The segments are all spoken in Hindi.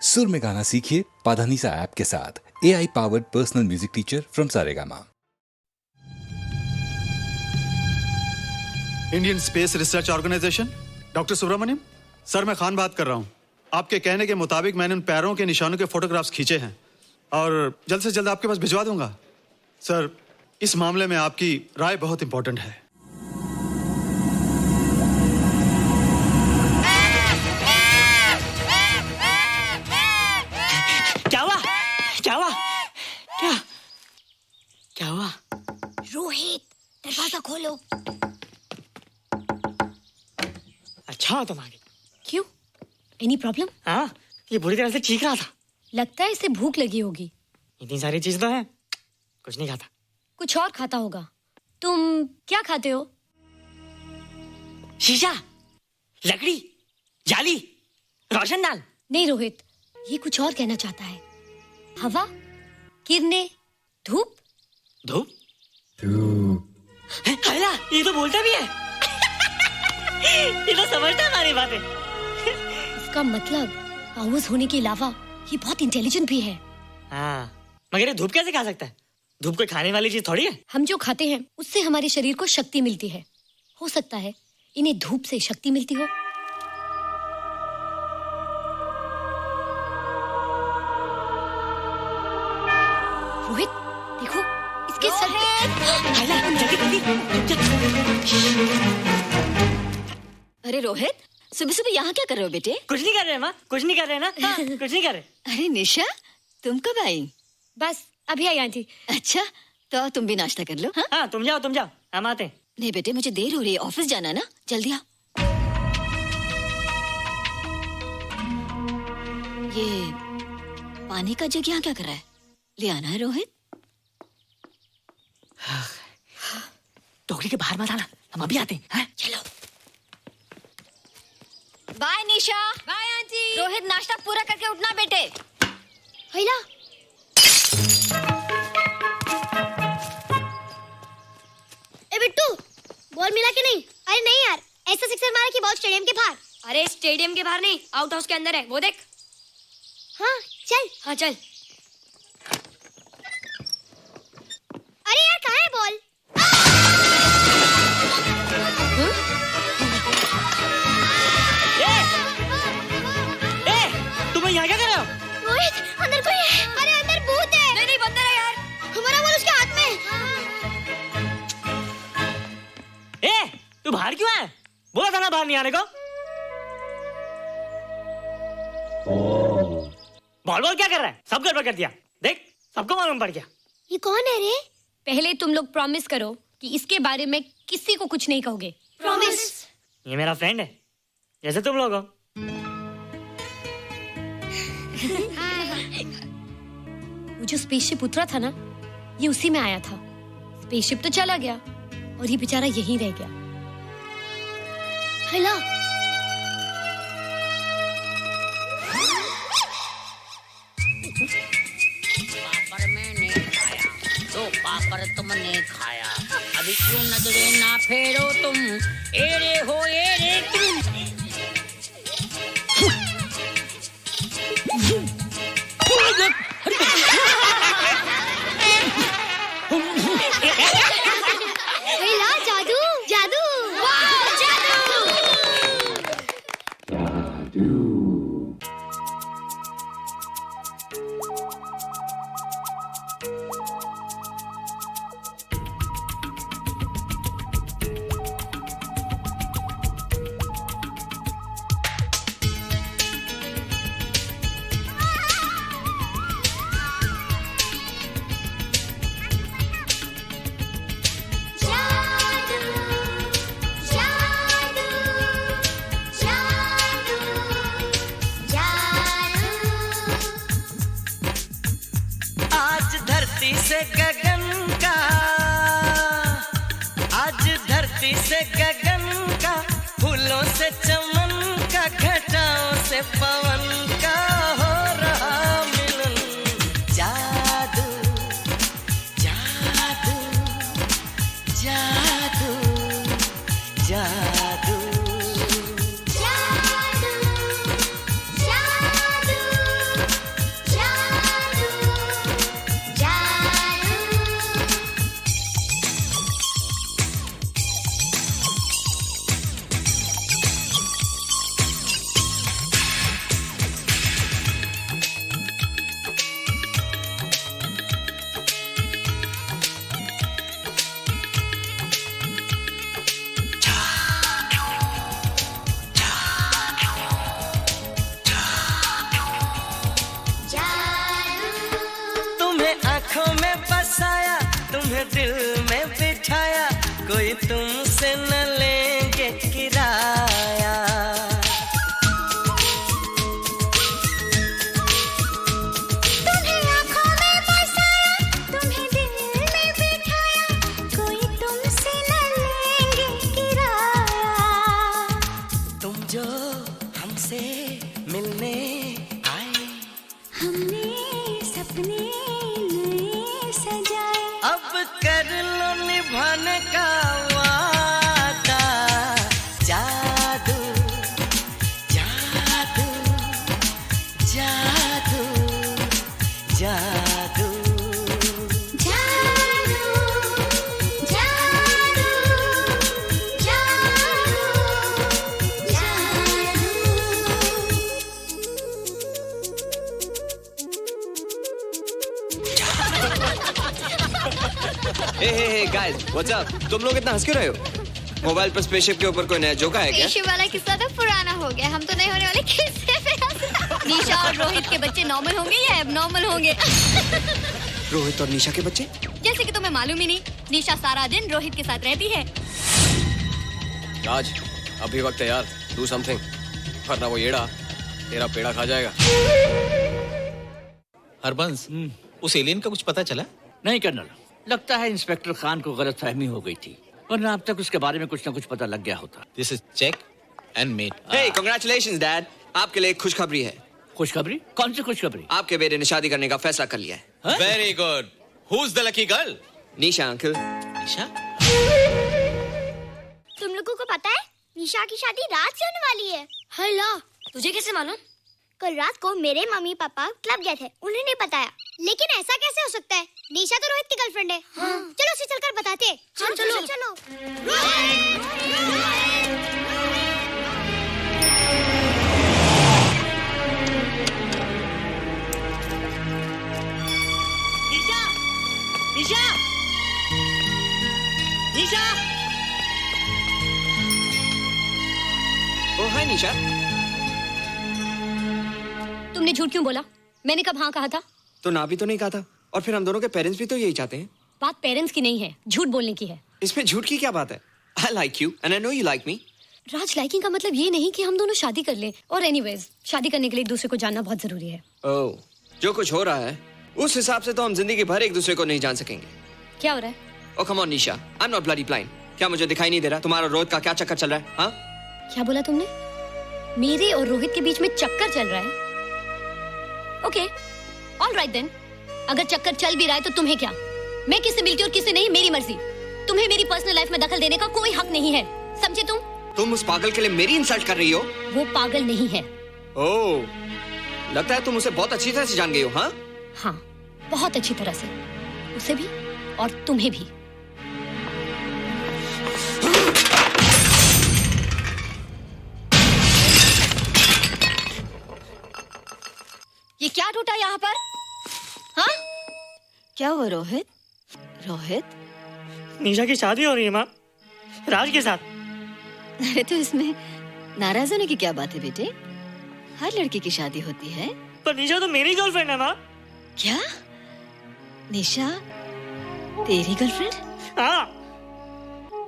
सुर में गाना सीखिए पाधानीसा ऐप के साथ। AI powered personal music teacher from Saregama. Indian Space Research Organisation, doctor Subramaniam sir, मैं खान बात कर रहा हूँ। आपके कहने के मुताबिक मैंने उन पैरों के निशानों के फोटोग्राफ्स खींचे हैं और जल्द से जल्द आपके पास भिजवा दूंगा। सर, इस मामले में आपकी राय बहुत इंपॉर्टेंट है। क्या हुआ? रोहित, दरवाजा खोलो। अच्छा हो तुम आ गए। क्यों? Any problem? हाँ, ये बुरी तरह से चीख रहा था। लगता है इसे भूख लगी होगी। इतनी सारी चीज तो है, कुछ नहीं खाता। कुछ और खाता होगा। तुम क्या खाते हो? शीशा, लकड़ी, जाली, रोशनदान। नहीं रोहित, ये कुछ और कहना चाहता है। हवा, किरणें, धूप। धूप? हैला, ये तो बोलता भी है। ये तो समझता है हमारी बातें। इसका मतलब पावर्स होने के अलावा ये बहुत इंटेलिजेंट भी है। हाँ, मगर ये धूप कैसे खा सकता है? धूप कोई खाने वाली चीज थोड़ी है। हम जो खाते हैं उससे हमारे शरीर को शक्ति मिलती है। हो सकता है इन्हें धूप से शक्ति मिलती हो। रोहित, देखो इसके सर अरे रोहित, सुबह सुबह यहाँ क्या कर रहे हो बेटे? कुछ नहीं कर रहे माँ, कुछ नहीं कर रहे ना। हाँ, कुछ नहीं कर रहे। अरे निशा, तुम कब आई? बस अभी आई आंटी। अच्छा, तो तुम भी नाश्ता कर लो। हाँ, हाँ, तुम जाओ, हम आते हैं। नहीं बेटे, मुझे देर हो रही है, ऑफिस जाना है ना, जल्दी आओ। ये पानी का जग यहाँ क्या कर रहा है? ले आना है रोहित। टोकरी के बाहर मत आना, हम अभी आते हैं। चलो। Bye Nisha. Bye aunty. Rohit, नाश्ता पूरा करके उठना बेटे। हैला, ए बिट्टू, बॉल मिला कि नहीं? अरे नहीं यार, ऐसा सिक्सर मारा कि बॉल स्टेडियम के बाहर। अरे स्टेडियम के बाहर नहीं, आउट हाउस के अंदर है, वो देख। हाँ चल। हाँ चल। अरे यार, कहाँ है बॉल? तुम यहाँ क्या कर रहे हो? रोहित, अंदर कोई है। अरे अंदर भूत है। नहीं बंदर है यार। हमारा बॉल उसके हाथ में। तू बाहर क्यों है? बोला था ना बाहर नहीं आने को। बॉल क्या कर रहा है? सब गड़बड़ कर दिया। देख, सबको मालूम पड़ गया। ये कौन है रे? पहले तुम लोग प्रॉमिस करो कि इसके बारे में किसी को कुछ नहीं कहोगे। प्रॉमिस। ये मेरा फ्रेंड है, जैसे तुम लोग हो। वो जो स्पेसशिप उतरा था ना, ये उसी में आया था। स्पेसशिप तो चला गया और ये बेचारा यहीं रह गया। हैला, पापड़ मैंने खाया, दो पापड़ तुमने खाया, अभी क्यों नजरे ना फेरो तुम, एरे हो एरे तुम। हैला, जादू जादू। वाह, जादू। आज धरती से गगन का, आज धरती से गगन का, फूलों से चमन का, घटाओं से पवन का हो रहा मिलन। जादू जादू जादू जादू। दिल में बिठाया, कोई तुमसे न लेंगे किराया। तुम्हें आँखों में बसाया, तुम्हें दिल में बिठाया, कोई तुमसे न लेंगे किराया। तुम जो हमसे मिलने आए, हमने सपने नए सजाए, अब कर लो निभाने का वादा। जादू जादू जादू जादू जादू जादू जादू हे गाइस, व्हाट्स अप? तुम लोग इतना हंस क्यों रहे हो? मोबाइल पर स्पेसशिप के ऊपर कोई नया जोक है क्या? स्पेसशिप वाला किस्सा तो पुराना हो गया, हम तो नहीं होने वाले किस्से पे हंसना। निशा और रोहित के बच्चे नॉर्मल होंगे या एबनॉर्मल होंगे? रोहित और निशा के बच्चे? जैसे कि तुम्हें मालूम ही नहीं, निशा सारा दिन रोहित के साथ रहती है। राज, अभी वक्त है यार, डू समथिंग, वरना वो येड़ा तेरा पेड़ा खा जाएगा। हरबंस, उस एलियन का कुछ पता चला? नहीं कर्नल, लगता है इंस्पेक्टर खान को गलतफहमी हो गई थी, वरना अब तक उसके बारे में कुछ न कुछ पता लग गया होता। This is check and mate. Hey, congratulations dad, आपके लिए एक खुशखबरी है। खुशखबरी? कौन सी खुशखबरी? आपके बेटे ने शादी करने का फैसला कर लिया है। Very good. Who is the lucky girl? Nisha uncle. Nisha? तुम लोगों को पता है निशा की शादी रात से होने वाली है। हल्ला, तुझे कैसे मालूम? कल रात को मेरे मम्मी पापा क्लब गए थे, उन्होंने बताया। लेकिन ऐसा कैसे हो सकता है? निशा तो रोहित की गर्लफ्रेंड है। चलो उसे चलकर बताते हैं। चलो चलो। निशा! निशा! निशा! ओ हाय निशा। तुमने झूठ क्यों बोला? मैंने कब हाँ कहा था? तो ना भी तो नहीं कहा था, और फिर हम दोनों के पेरेंट्स भी तो यही चाहते हैं। बात पेरेंट्स की नहीं है, झूठ बोलने की है। इसमें झूठ की क्या बात है? I like you and I know you like me. Raj, liking का मतलब ये नहीं कि हम दोनों शादी कर लें। और एनीवेज, शादी करने के लिए एक दूसरे को जानना बहुत जरूरी है। ओह, जो कुछ हो रहा है उस हिसाब से तो हम जिंदगी भर एक दूसरे को नहीं जान सकेंगे। क्या हो रहा है? Oh come on Nisha, I am not bloody blind. क्या मुझे दिखाई नहीं दे रहा तुम्हारा रोहित का क्या चक्कर चल रहा है? हाँ, क्या बोला तुमने? मेरे और रोहित के बीच में चक्कर चल रहा है? Okay, all right then. अगर चक्कर चल भी रहा है तो तुम्हें क्या? मैं किससे मिलती हूँ और किससे नहीं, मेरी मर्जी। तुम्हें मेरी पर्सनल लाइफ में दखल देने का कोई हक नहीं है, समझे तुम? तुम उस पागल के लिए मेरी इंसल्ट कर रही हो? वो पागल नहीं है। ओह, लगता है तुम उसे बहुत अच्छी तरह से जान गई हो। हाँ हाँ, बहुत अच्छी तरह से, उसे भी और तुम्हें भी। ये क्या टूटा यहाँ पर? हाँ? क्या हुआ रोहित? रोहित, निशा की शादी हो रही है माँ, राज के साथ। अरे तो इसमें नाराज होने की क्या बात है बेटे? हर लड़की की शादी होती है। पर निशा तो मेरी गर्लफ्रेंड है माँ। क्या? निशा तेरी गर्लफ्रेंड? हाँ।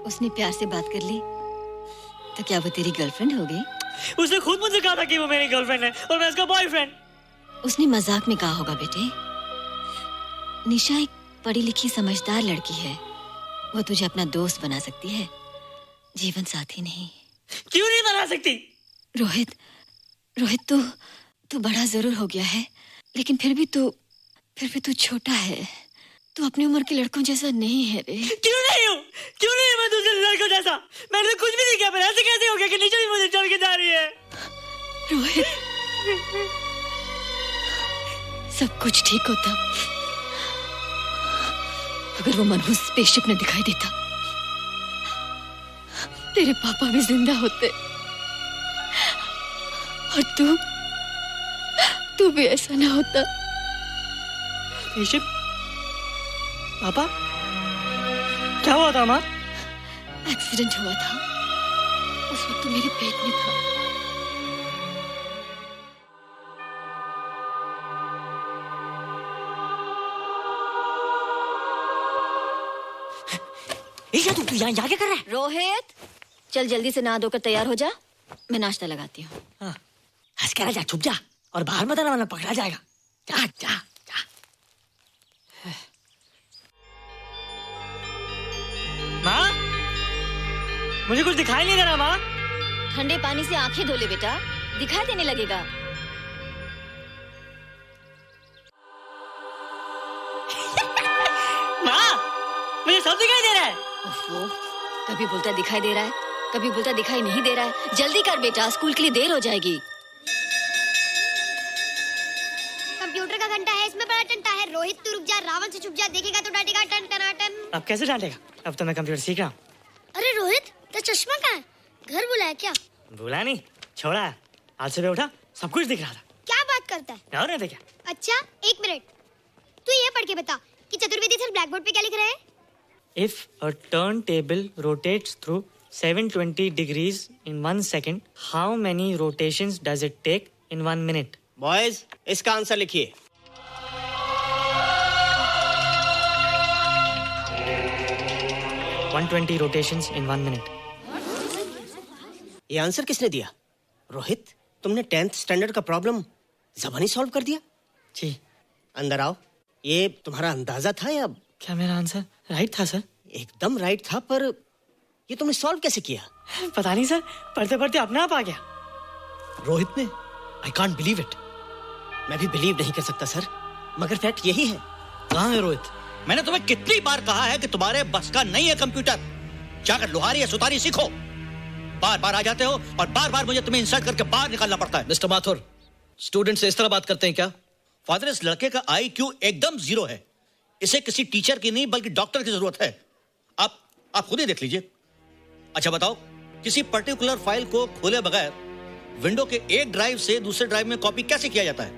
उसने प्यार से बात कर ली तो क्या वो तेरी गर्लफ्रेंड हो गई? उसने खुद मुझसे कहा था कि वो मेरी गर्लफ्रेंड है और मैं उसका बॉयफ्रेंड। उसने मजाक में कहा होगा बेटे। निशा एक पढ़ी लिखी समझदार लड़की है, वो तुझे अपना दोस्त बना सकती है, जीवन साथी नहीं। क्यों नहीं बना सकती? रोहित, रोहित तू बड़ा जरूर हो गया है, लेकिन फिर भी तू छोटा है। तू अपनी उम्र के लड़कों जैसा नहीं है रे। क्यों नहीं हूँ? क्यों नहीं है मैं दूसरे लड़कों जैसा? मैंने तो कुछ भी नहीं किया, पर ऐसे कैसे हो गया कि निशा भी मुझे चल के जा रही है? रोहित, सब कुछ ठीक होता अगर वो मनहूस स्पेसशिप ने दिखाई देता। तेरे पापा भी जिंदा होते और तू भी ऐसा ना होता। स्पेसशिप? पापा? क्या हुआ था माँ? एक्सीडेंट हुआ था, उस वक्त तू मेरे पेट में था। निशा तू यहाँ क्या कर रहा है? रोहित, चल जल्दी से नहा धोकर तैयार हो जा, मैं नाश्ता लगाती हूँ। हंस कर जा, छुप जा और बाहर मत आना वरना पकड़ा जाएगा। जा जा जा। माँ, मुझे कुछ दिखाई नहीं दे रहा माँ। ठंडे पानी से आंखें धो ले बेटा, दिखाई देने लगेगा। माँ, मुझे सब दिखाई दे रहा है। ओफो, कभी बोलता दिखाई दे रहा है, कभी बोलता दिखाई नहीं दे रहा है। जल्दी कर बेटा, स्कूल के लिए देर हो जाएगी। कंप्यूटर का घंटा है, इसमें बड़ा टंटा है। रोहित तू रुक जा, रावण से छुप जा, देखेगा तो डांटेगा टन टनाटन। अब कैसे डांटेगा? अब तो मैं कंप्यूटर सीख रहा हूँ। अरे रोहित, तेरा चश्मा कहाँ है? घर बुलाया क्या? भूला नहीं, छोड़ा। आज सुबह उठा, सब कुछ दिख रहा था। क्या बात करता है? और नहीं देखा। अच्छा, एक मिनट, तू ये पढ़ के बता कि चतुर्वेदी सर ब्लैक बोर्ड पे क्या लिख रहे हैं? If a turntable rotates through 720 degrees in 1 second, how many rotations does it take in 1 minute? Boys, इसका आंसर लिखिए। One 120 rotations in 1 minute. ये आंसर किसने दिया? रोहित, तुमने 10th स्टैंडर्ड का प्रॉब्लम ज़बानी सॉल्व कर दिया? जी। अंदर आओ। ये तुम्हारा अंदाजा था या? क्या मेरा आंसर राइट था सर? एकदम राइट था, पर ये तुमने सॉल्व कैसे किया? पता नहीं सर, पढ़ते पढ़ते अपने आप आ गया। रोहित ने? I can't believe it. मैं भी बिलीव नहीं कर सकता सर, मगर फैक्ट यही है। कहाँ है रोहित? मैंने तुम्हें कितनी बार कहा है कि तुम्हारे बस का नहीं है कंप्यूटर। जाकर लोहारी या सुतारी सीखो। बार बार आ जाते हो और बार बार मुझे तुम्हें इंसल्ट करके बाहर निकालना पड़ता है। मिस्टर माथुर, स्टूडेंट से इस तरह बात करते हैं क्या? फादर, इस लड़के का IQ एकदम 0 है। इसे किसी टीचर की नहीं बल्कि डॉक्टर की जरूरत है। आप खुद ही देख लीजिए। अच्छा बताओ, किसी पर्टिकुलर फाइल को खोले बगैर विंडो के एक ड्राइव से दूसरे ड्राइव में कॉपी कैसे किया जाता है?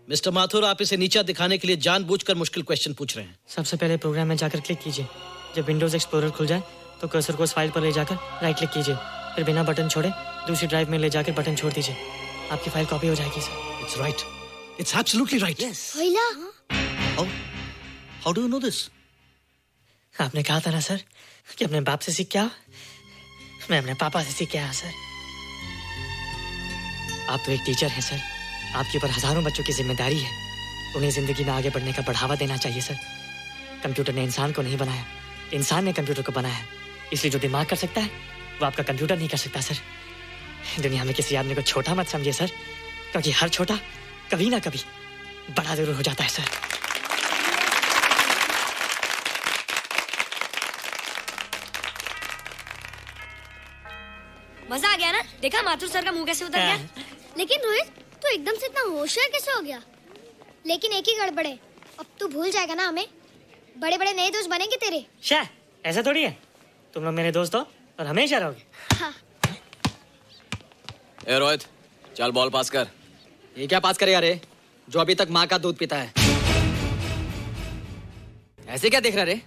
मिस्टर माथुर, आप इसे नीचा दिखाने के लिए जानबूझकर मुश्किल क्वेश्चन पूछ रहे हैं। सबसे पहले प्रोग्राम में जाकर क्लिक कीजिए। जब विंडोज एक्सप्लोरर खुल जाए तो कर्सर को उस फाइल पर ले जाकर राइट क्लिक कीजिए, फिर बिना बटन छोड़े दूसरी ड्राइव में ले जाकर बटन छोड़ दीजिए। आपकी फाइल कॉपी हो जाएगी sir. It's right, it's absolutely right. How do you know this? आपने कहा था ना सर कि अपने बाप से सीख के आओ। मैं अपने पापा से सीख के आया सर। आप तो एक टीचर हैं सर, आपके ऊपर हजारों बच्चों की जिम्मेदारी है। उन्हें जिंदगी में आगे बढ़ने का बढ़ावा देना चाहिए सर। कंप्यूटर ने इंसान को नहीं बनाया, इंसान ने कंप्यूटर को बनाया। इसलिए जो दिमाग कर सकता है वो आपका कंप्यूटर नहीं कर सकता सर। दुनिया में किसी आदमी को छोटा मत समझिए सर, क्योंकि हर छोटा कभी ना कभी बड़ा जरूर हो जाता है सर। मजा आ गया ना? देखा माथुर सर का मुंह कैसे उतर गया? लेकिन रोहित, तू एकदम से इतना होशियार कैसे हो गया? लेकिन एक ही गड़बड़ है, अब तू भूल जाएगा ना हमें। बड़े बड़े नए दोस्त बनेंगे तेरे। शाह, ऐसा थोड़ी है। तुम लोग मेरे दोस्त हो और हमेशा रहोगे। हाँ। ए रोहित, चल बॉल पास कर। ये क्या पास करेगा रे, जो अभी तक माँ का दूध पीता है? ऐसे क्या देख रहा रे?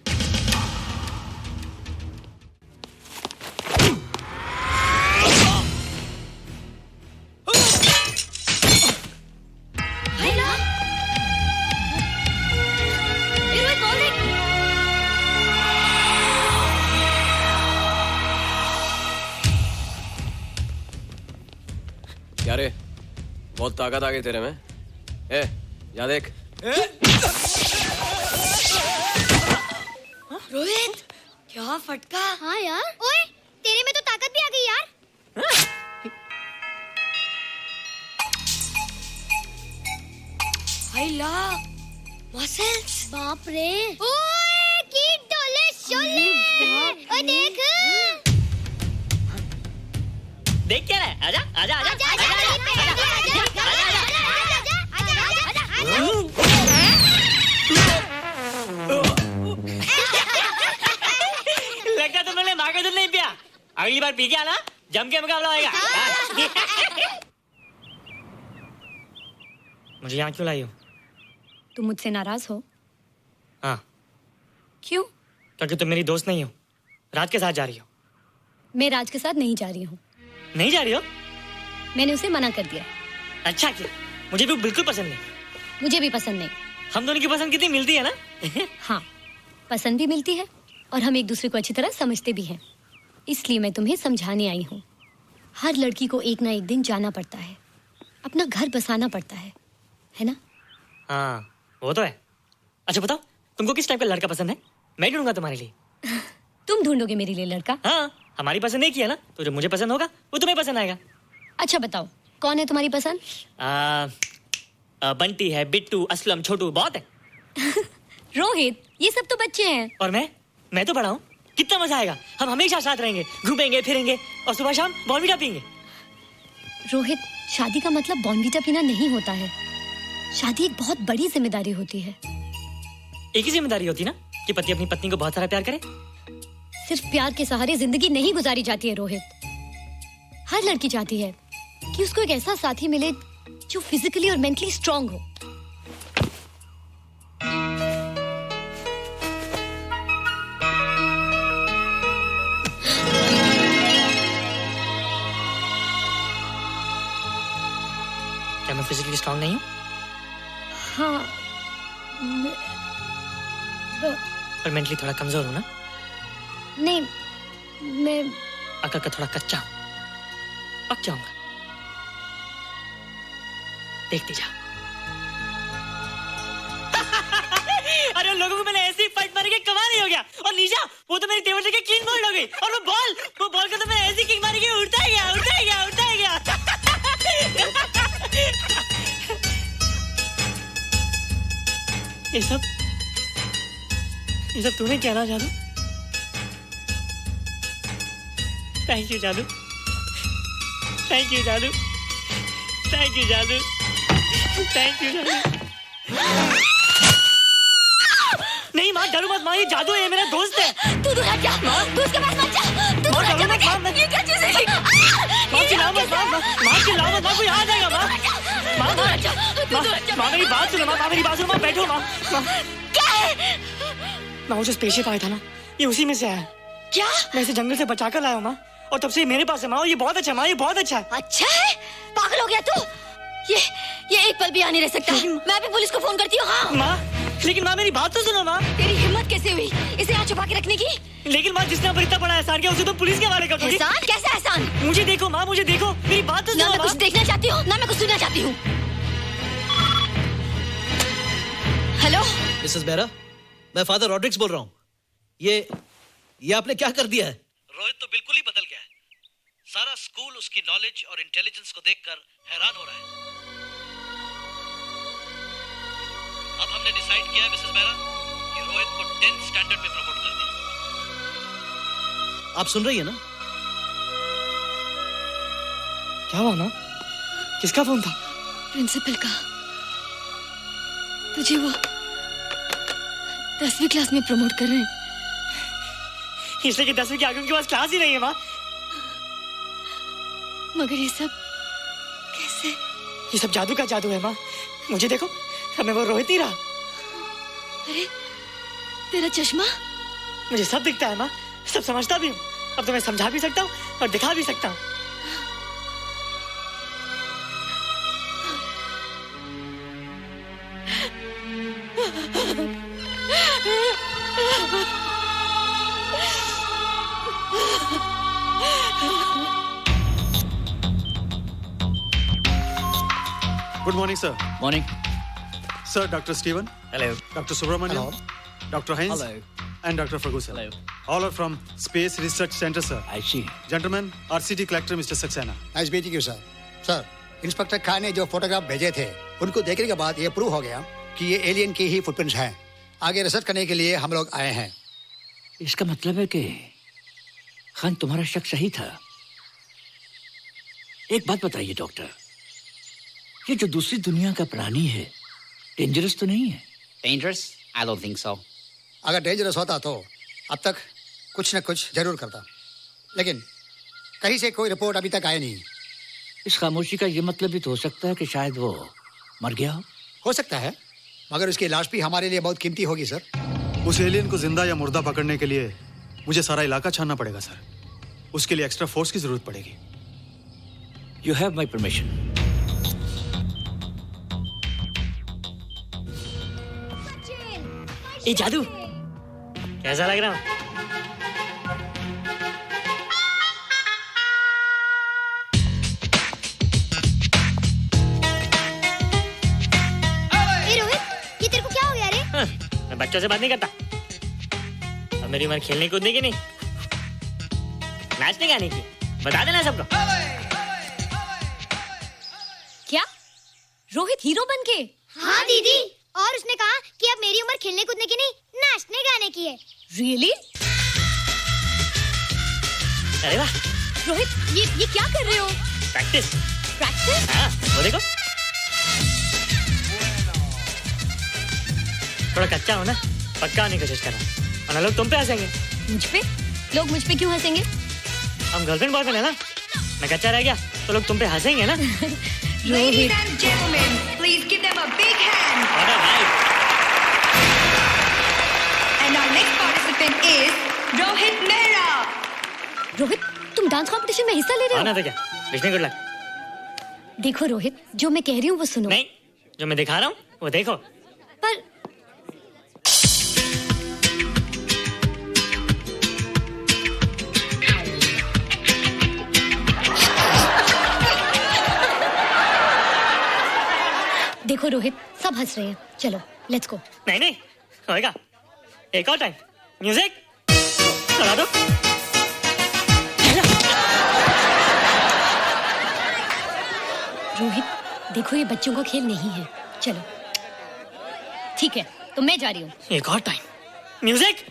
क्या रे, बहुत ताकत आ गई तेरे में। ए, जा देख। रोहित, क्या फटका। हाँ यार। ओए, तेरे में तो ताकत भी आ गई यार। हाय ला, मसल्स। बाप रे। ओए, कीट डोले शोले। ओए देख। देख क्या है? आजा आजा आजा आजा आजा लगता तुमने माँ का दूध नहीं पिया। अगली बार पी के आना, जम के मुकाबला होएगा। मुझे यहाँ क्यों लाई हो? तुम मुझसे नाराज हो? हाँ। क्यों? क्योंकि तुम मेरी दोस्त नहीं हो, राज के साथ जा रही हो। मैं राज के साथ नहीं जा रही हूँ। नहीं जा रही हो? मैंने उसे मना कर दिया। अच्छा किया, मुझे भी बिल्कुल पसंद नहीं। मुझे भी पसंद नहीं। हम दोनों की पसंद कितनी मिलती है ना? हाँ, पसंद भी मिलती है और हम एक दूसरे को अच्छी तरह समझते भी हैं। इसलिए मैं तुम्हें समझाने आई हूँ। हर लड़की को एक ना एक दिन जाना पड़ता है, अपना घर बसाना पड़ता है ना? हाँ वो तो है। अच्छा बताओ, तुमको किस टाइप का लड़का पसंद है? मैं ढूंढूंगा तुम्हारे लिए। तुम ढूंढोगे मेरे लिए लड़का? हाँ, हमारी पसंद एक ही है ना, तो जो मुझे पसंद होगा वो तुम्हें पसंद आएगा। अच्छा बताओ, कौन है तुम्हारी पसंद? बंटी है, बिट्टू, असलम, छोटू, बहुत है। रोहित, ये सब तो बच्चे हैं। और मैं तो बड़ा हूँ। कितना मजा आएगा, हम हमेशा साथ रहेंगे, घूमेंगे फिरेंगे और सुबह शाम बॉर्नवीटा पीएंगे। रोहित, शादी का मतलब बॉर्नवीटा पीना नहीं होता है। शादी एक बहुत बड़ी जिम्मेदारी होती है। एक ही जिम्मेदारी होती है ना कि पति अपनी पत्नी को बहुत सारा प्यार करे। सिर्फ प्यार के सहारे जिंदगी नहीं गुजारी जाती है रोहित। हर लड़की चाहती है कि उसको एक ऐसा साथी मिले जो फिजिकली और मेंटली स्ट्रांग हो। क्या मैं फिजिकली स्ट्रांग नहीं हूँ? हाँ, पर मेंटली थोड़ा कमजोर हूँ ना? नहीं, मैं अकल का थोड़ा कच्चा हूँ, पक जाऊंगा। देखती जा। अरे लोगों को मैंने ऐसी फाइट मारी कि कमाल ही हो गया। और निशा, वो तो मेरी टेबल से क्लीन बोल्ड हो गई। और वो बॉल का तो मैंने ऐसी किक मारी कि उड़ता ही गया। ये सब तूने क्या ना जादू? थैंक यू जादू। थैंक यू जादू। थैंक यू जादू। थैंक यू जादू। नहीं माँ, डरो मत माँ, ये जादू है, मेरा दोस्त है। तू दूर हट जा, तू उसके पास मत जा। तू दूर हट जा बेटे। ये क्या चीज़ है? माँ चिल्लाओ मत, माँ चिल्लाओ मत, माँ कोई आ जाएगा। माँ मेरी बात सुनो, माँ मेरी बात सुनो, माँ बैठो। माँ क्या है? माँ वो जो स्पेसशिप आया था ना, ये उसी में से आया। क्या? मैं इसे जंगल से बचा कर लाया हूँ माँ, और तब से मेरे पास है माँ। और ये बहुत अच्छा है माँ, ये बहुत अच्छा है। अच्छा है? पागल हो गया तू? ये एक पल भी आ नहीं रह सकता। मैं भी पुलिस को फोन करती हूँ। हाँ माँ, लेकिन माँ मेरी बात तो सुनो माँ। तेरी हिम्मत कैसे हुई इसे यहाँ छुपा के रखने की? लेकिन माँ, जिसने इतना बड़ा एहसान किया उसे तो पुलिस के हवाले कर दोगी। एहसान? कैसा एहसान? मुझे देखो माँ, मुझे देखो, मेरी बात तो सुनो। ना मैं कुछ देखना चाहती हूँ, ना मैं कुछ सुनना चाहती हूँ। हेलो मिसेस बेरा, मैं फादर रॉड्रिक्स बोल रहा हूँ। ये आपने क्या कर दिया है? रोहित तो बिल्कुल ही बदल गया है। सारा स्कूल उसकी नॉलेज और इंटेलिजेंस को देखकर हैरान हो रहा है। अब हमने डिसाइड किया है मिसेस बेरा कि रोहित को 10th स्टैंडर्ड में प्रमोट कर दें। आप सुन रही है ना? क्या हुआ माँ? किसका फोन था? प्रिंसिपल का। तुझे वो 10वीं क्लास में प्रमोट कर रहे हैं। इसलिए कि 10वीं के आगे उनके पास क्लास ही नहीं है माँ। मगर ये सब कैसे? ये सब जादू का जादू है माँ। मुझे देखो, अब मैं वो रोहित ही रहा। अरे तेरा चश्मा? मुझे सब दिखता है माँ, सब समझता भी हूँ। अब तो मैं समझा भी सकता हूँ और दिखा भी सकता हूँ। Good morning, sir. Morning. Sir, Dr. Steven. Hello. Dr. Subramaniam. Dr. Heinz. Hello. And Dr. Ferguson. Hello. All are from Space Research Center, sir. I see. Gentlemen, our city collector, Mr. Saxena. Nice meeting you sir. Sir, inspector Khan ने जो फोटोग्राफ भेजे थे, उनको देखने के बाद ये प्रूव हो गया कि ये एलियन की ही फुटप्रिंट्स हैं। आगे रिसर्च करने के लिए हम लोग आए हैं। इसका मतलब है कि खान, तुम्हारा शक सही था। एक बात बताइए डॉक्टर, ये जो दूसरी दुनिया का प्राणी है, डेंजरस तो नहीं है? Dangerous? I don't think so. अगर डेंजरस होता तो अब तक कुछ न कुछ जरूर करता, लेकिन कहीं से कोई रिपोर्ट अभी तक आई नहीं। इस खामोशी का ये मतलब भी तो हो सकता है कि शायद वो मर गया हो सकता है, मगर उसकी लाश भी हमारे लिए बहुत कीमती होगी सर। उस एलियन को जिंदा या मुर्दा पकड़ने के लिए मुझे सारा इलाका छानना पड़ेगा सर। उसके लिए एक्स्ट्रा फोर्स की जरूरत पड़ेगी। You have my permission. ये जादू कैसा लग रहा हूँ? बच्चों से बात नहीं करता। अब मेरी उम्र खेलने कूदने की नहीं, नाचने गाने की। बता देना सबको। क्या रोहित हीरो बन के? हाँ दीदी, और उसने कहा कि अब मेरी उम्र खेलने कूदने की नहीं, नाचने गाने की है। Really? अरे वाह रोहित, ये क्या कर रहे हो? प्रैक्टिस। प्रैक्टिस? हाँ, वो देखो। थोड़ा कच्चा हो ना, पक्का होने की कोशिश करना, वरना लोग तुम पे हंसेंगे। मुझ पे? लोग मुझ पे क्यों हंसेंगे? हम गर्लफ्रेंड बॉयफ्रेंड है ना, मैं कच्चा रह गया तो लोग तुम पे हंसेंगे ना। Ladies and gentlemen, please give them a big hand. What a hype. And our next participant is Rohit Mehra. Rohit, तुम डांस कंपटीशन में हिस्सा ले रहे हो? ना तो क्या, विश मी गुड लक। देखो रोहित, जो मैं कह रही हूँ वो सुनो। नहीं, जो मैं दिखा रहा हूँ वो देखो। पर देखो रोहित, सब हंस रहे हैं। चलो लेट्स गो। नहीं नहीं होएगा, एक और टाइम। म्यूजिक चला दो। रोहित देखो, ये बच्चों का खेल नहीं है। चलो ठीक है, तो मैं जा रही हूँ। एक और time. Music.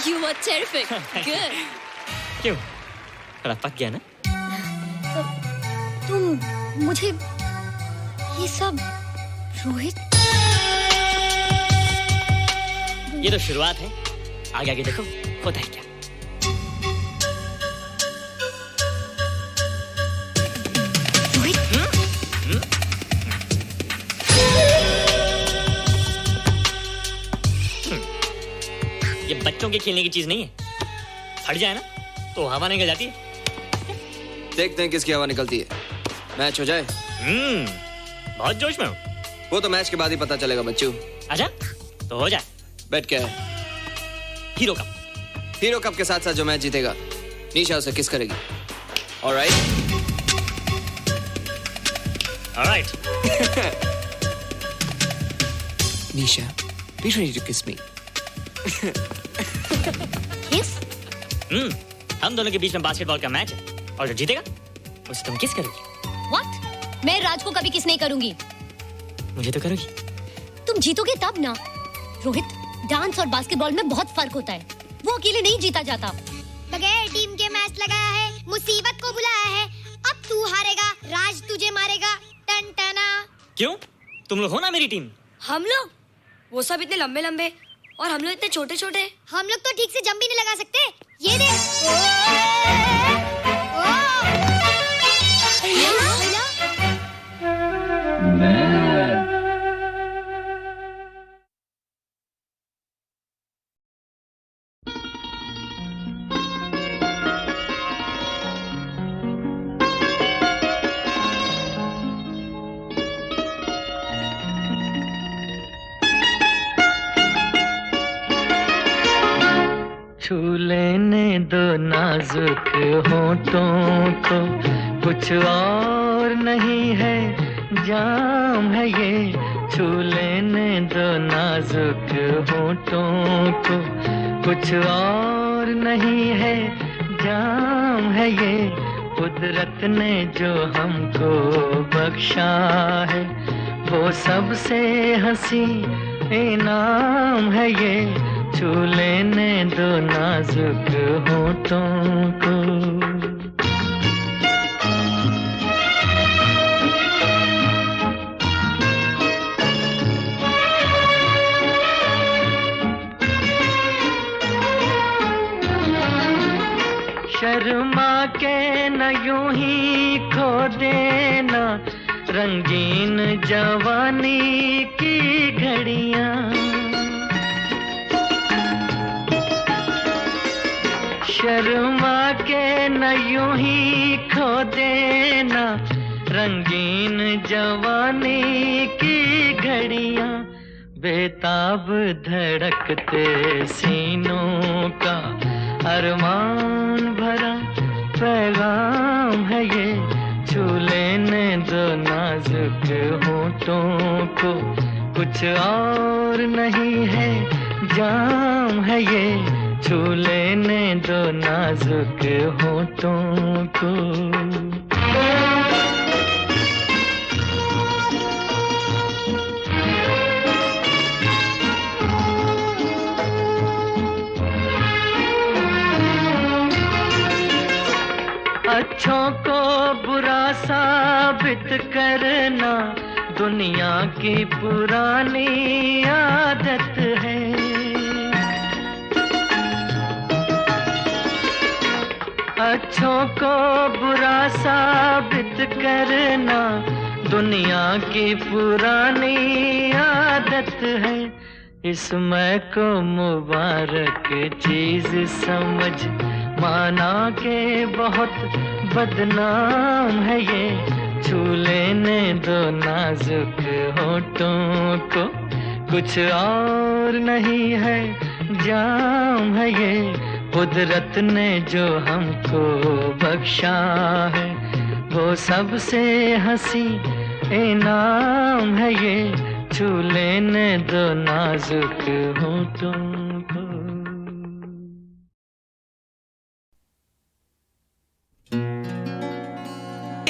You were terrific. Good. क्यों? थोड़ा पक गया ना? तुम मुझे ये सब रोहित, ये तो शुरुआत है, आगे आगे देखो होता है क्या। ये बच्चों के खेलने की चीज नहीं है, फट जाए ना तो हवा निकल जाती है। देखते हैं किसकी हवा निकलती है। मैच हो जाए। बहुत जोश में हूँ। वो तो मैच के बाद ही पता चलेगा बच्चू। अच्छा तो हो जाए। बेट क्या है? Hero cup. हीरो कप के साथ साथ जो मैच जीतेगा निशा उसे किस करेगी। Alright. Alright. Nisha, be ready to kiss me. किस? हम दोनों के बीच में बास्केटबॉल का मैच है और जो जीतेगा उसे तुम किस करोगी। What? मैं राज को कभी किस नहीं करूंगी। मुझे तो करोगी। तुम जीतोगे तब ना। रोहित, डांस और बास्केटबॉल में बहुत फर्क होता है। वो अकेले नहीं जीता जाता। बगैर टीम के मैच लगाया है, मुसीबत को बुलाया है। अब तू हारेगा, राज तुझे मारेगा। टन टना। क्यों? तुम लोग हो ना मेरी टीम। हम लोग? वो सब इतने लंबे लंबे और हम लोग इतने छोटे छोटे। हम लोग तो ठीक से जंप भी नहीं लगा सकते। ये देख। छू लेने दो नाजुक होठों को, कुछ और नहीं है जाम है ये। छू लेने दो नाजुक होठों को, कुछ और नहीं है जाम है ये। कुदरत ने जो हमको बख्शा है वो सबसे हंसी इनाम है ये। छू लेने दो नाजुक होठों को। शर्मा के न यूं ही खो देना रंगीन जवानी की घड़ियां। शर्मा के न यूं ही खो देना रंगीन जवानी की घड़ियां। बेताब धड़कते सीनों का अरमान भरा पैगाम है ये। छू लेने दो नाजुक होठों को, कुछ और नहीं है जाम है ये। छू लेने दो नाजुक होठों को। अच्छों को बुरा साबित करना दुनिया की पुरानी आदत है। अच्छों को बुरा साबित करना दुनिया की पुरानी आदत है। इसमें को मुबारक चीज समझ माना के बहुत बदनाम है ये। छू लेने दो नाजुक होठों को, कुछ और नहीं है जाम है ये। कुदरत ने जो हमको बख्शा है वो सबसे हंसी इनाम है ये। छू लेने दो नाजुक होठों को।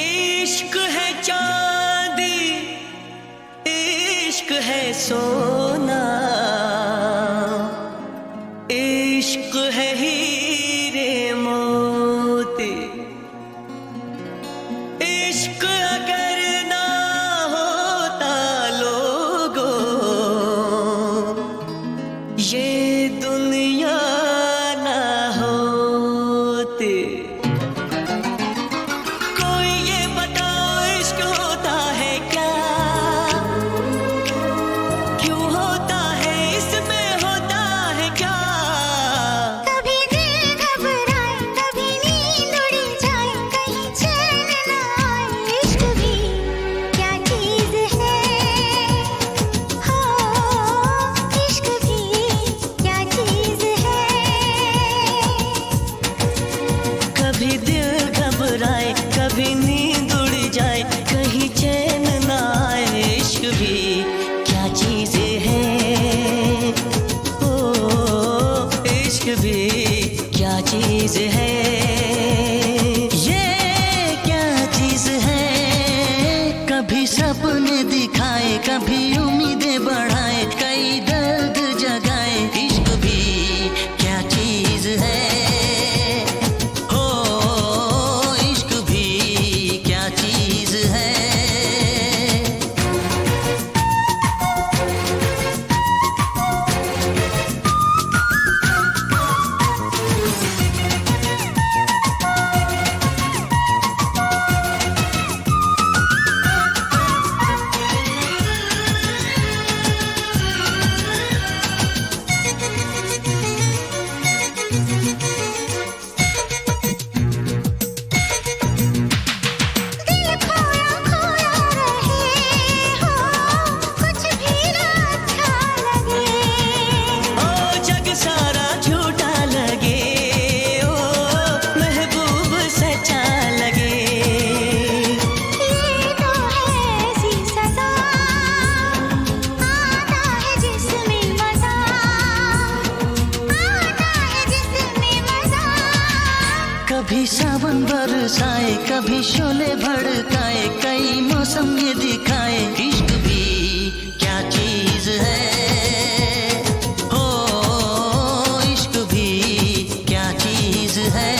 इश्क है चांदी, इश्क है सोना, इश्क है हीरे मोती। इश्क अगर ना होता लोगों, ये दुनिया ना होती। कोई ये बताओ इश्क होता है क्या, क्यों होता है, इसमें होता है क्या। कभी दिल क्या चीज है ये, क्या चीज है। कभी सपने दिखाए, कभी उम्मीदें बढ़ाए, कई दर्द जगाए, इश्क भी क्या चीज है। हो इश्क भी क्या चीज है। कभी सावन बरसाए, कभी शोले भड़काए, कई मौसम ये दिखाए, इश्क भी क्या चीज है। हो इश्क भी क्या चीज है।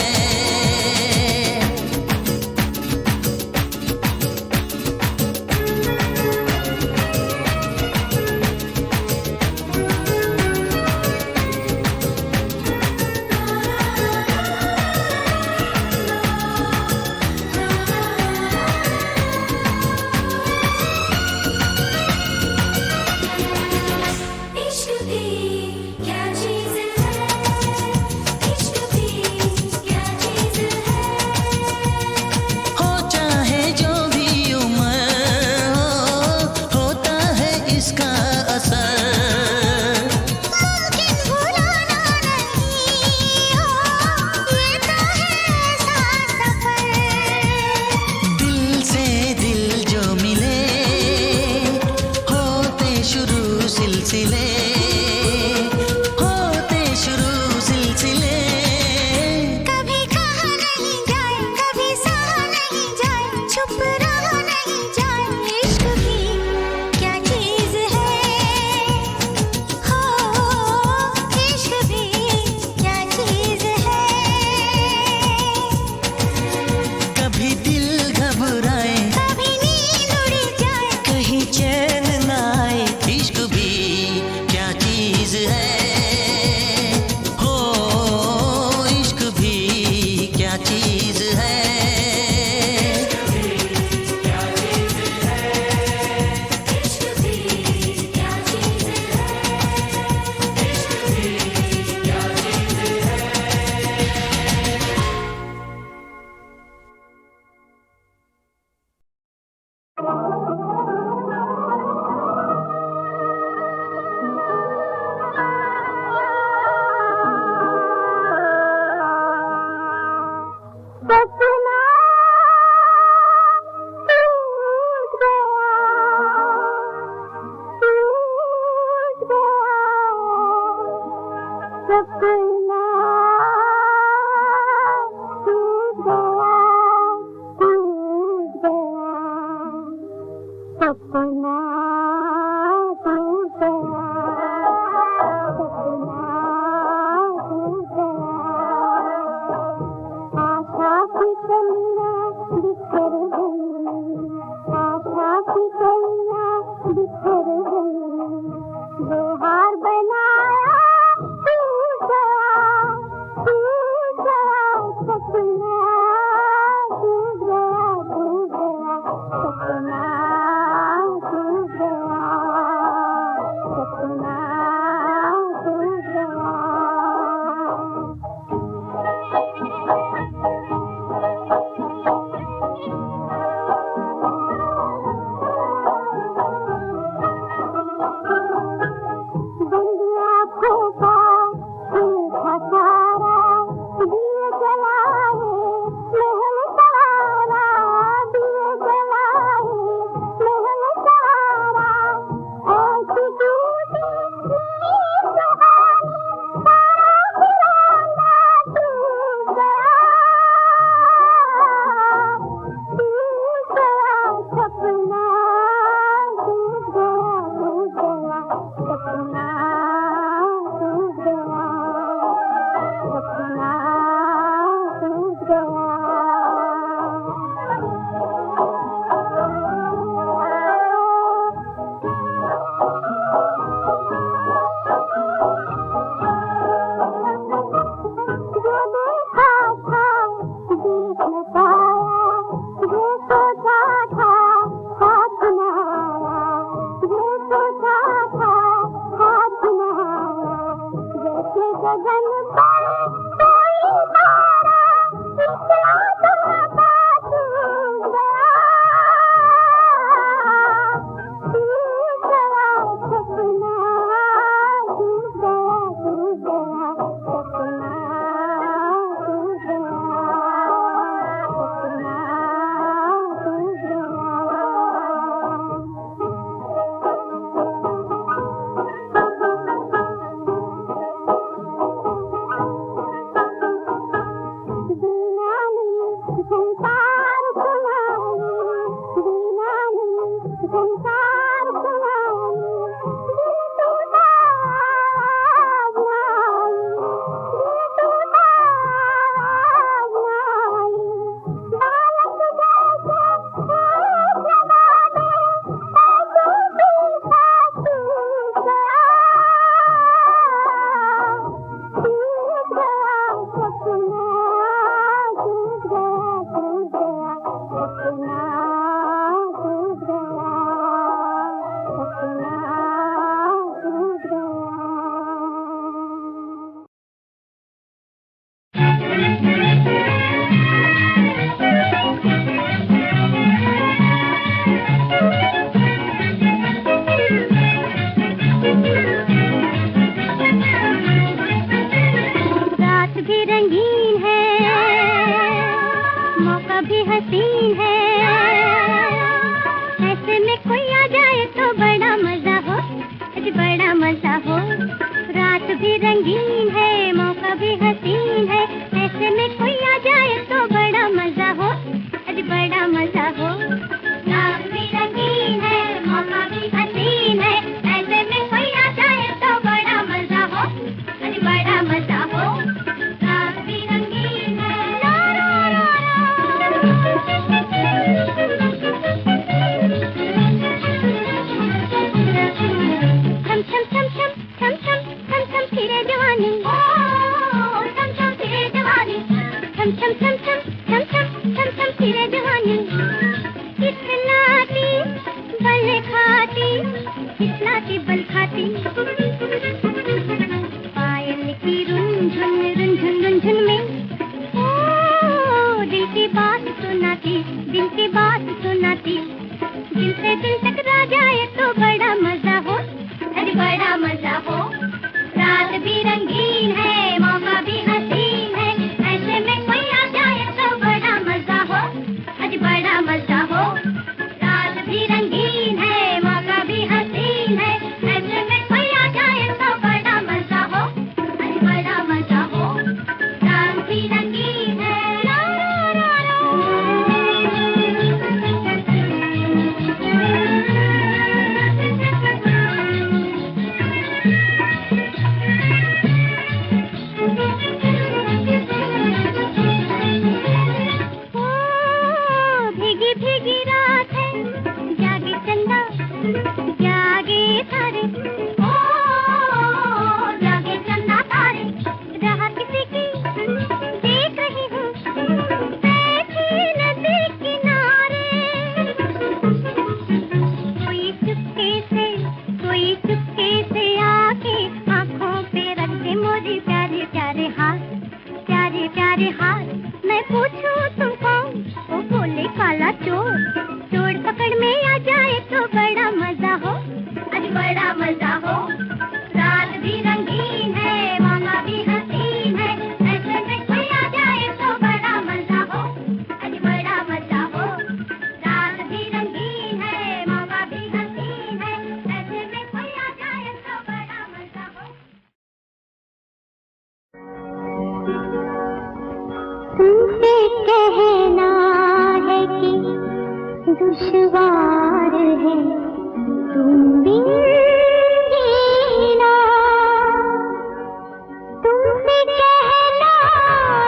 तुमसे कहना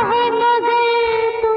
है मगर तुम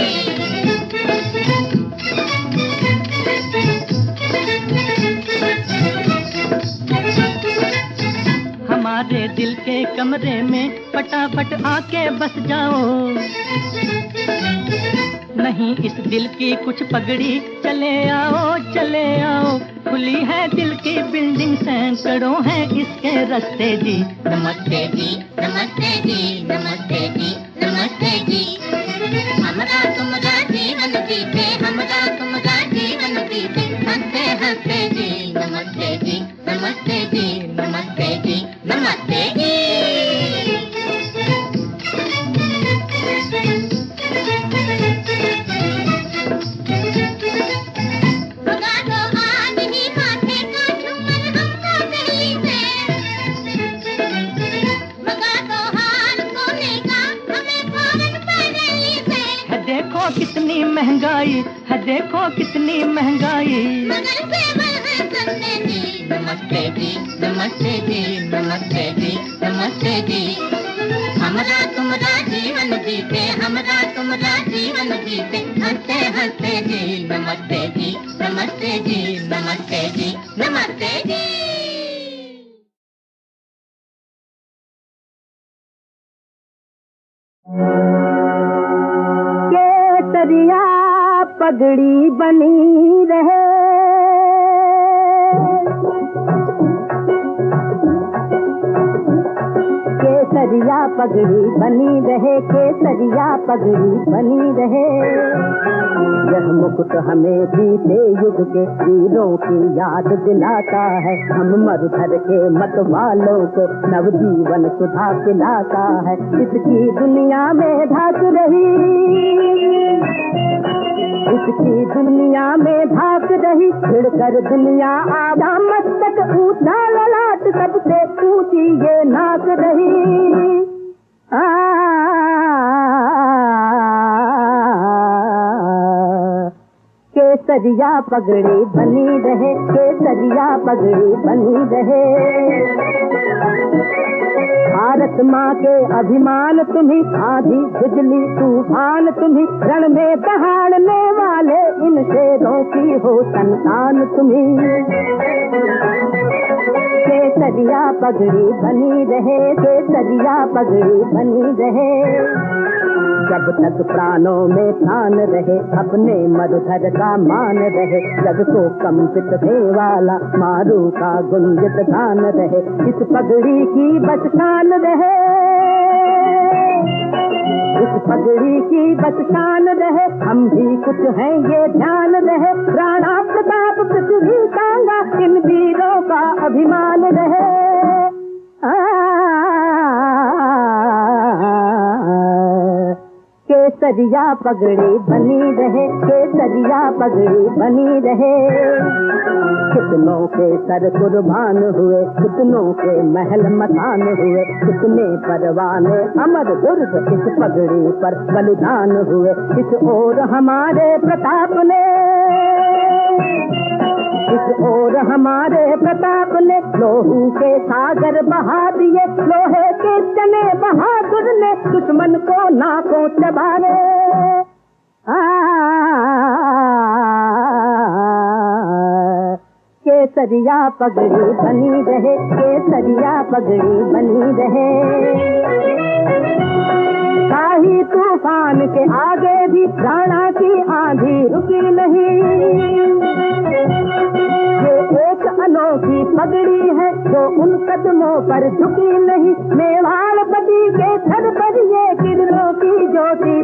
कमरे में फटाफट आके बस जाओ। नहीं इस दिल की कुछ पगड़ी, चले आओ चले आओ। खुली है दिल की बिल्डिंग, सैकड़ों हैं इसके रास्ते जी। नमस्ते जी नमस्ते जी नमस्ते जी नमस्ते जी। हमरा तुमरा जीवन बीते, हमरा तुमरा जीवन बीते, हंसते हंसते जी। नमस्ते जी नमस्ते जी नमस्ते जी नमस्ते जी। कितनी महंगाई है, देखो कितनी महंगाई। नमस्ते जी नमस्ते जी नमस्ते जी नमस्ते जी। हमरा तुमरा जीवन बीते, हमरा तुमरा जीवन बीते, हंसते हंसते जी। नमस्ते जी नमस्ते जी नमस्ते जी नमस्ते जी। केसरिया पगड़ी बनी रहे, केसरिया पगड़ी बनी रहे, केसरिया पगड़ी बनी रहे। यह मुकुट हमें बीते युग के वीरों की याद दिलाता है। हम मरुधर के मत वालों को नवजीवन सुधा पिलाता है। इसकी दुनिया में धाक रही, इसकी दुनिया में धाक रही, छिड़कर दुनिया आधा मस्तक ऊंचा ललाट, सबसे ऊंची ये नाक रही। केसरिया पगड़ी बनी रहे, केसरिया पगड़ी बनी रहे। भारत माँ के अभिमान तुम्ही, आंधी बिजली तूफान तुम्ही, रण में दहाड़ने वाले इन शेरों की हो संतान तुम्ही। केसरिया पगड़ी बनी रहे, केसरिया पगड़ी बनी रहे। जब तक प्राणों में प्राण रहे, अपने मरुधर का मान रहे, जग को कंपित दे वाला मारू का गुंजित गान रहे। इस पगड़ी की बस शान रहे, इस पगड़ी की बस शान रहे। हम भी कुछ हैं ये ध्यान रहे, राणा प्रताप पृथ्वी टांगा, इन वीरों का अभिमान रहे। केसरिया पगड़ी बनी रहे, केसरिया पगड़ी बनी रहे। कितनों के सर कुर्बान हुए, कितनों के महल मकान हुए, कितने परवाने अमर दुर्ग इस पगड़ी पर बलिदान हुए। इस ओर हमारे प्रताप ने, इस ओर हमारे प्रताप ने लोहू के सागर बहा दिए, लोहे के चने बहादुर ने दुश्मन को नाकों चबारे। केसरिया पगड़ी बनी रहे, केसरिया पगड़ी बनी रहे। शाही तूफान के आगे भी राणा की आंधी रुकी नहीं। ये एक अनोखी पगड़ी है जो उन कदमों पर झुकी नहीं। मेवाड़ पति के सर पर ये किरणों की ज्योति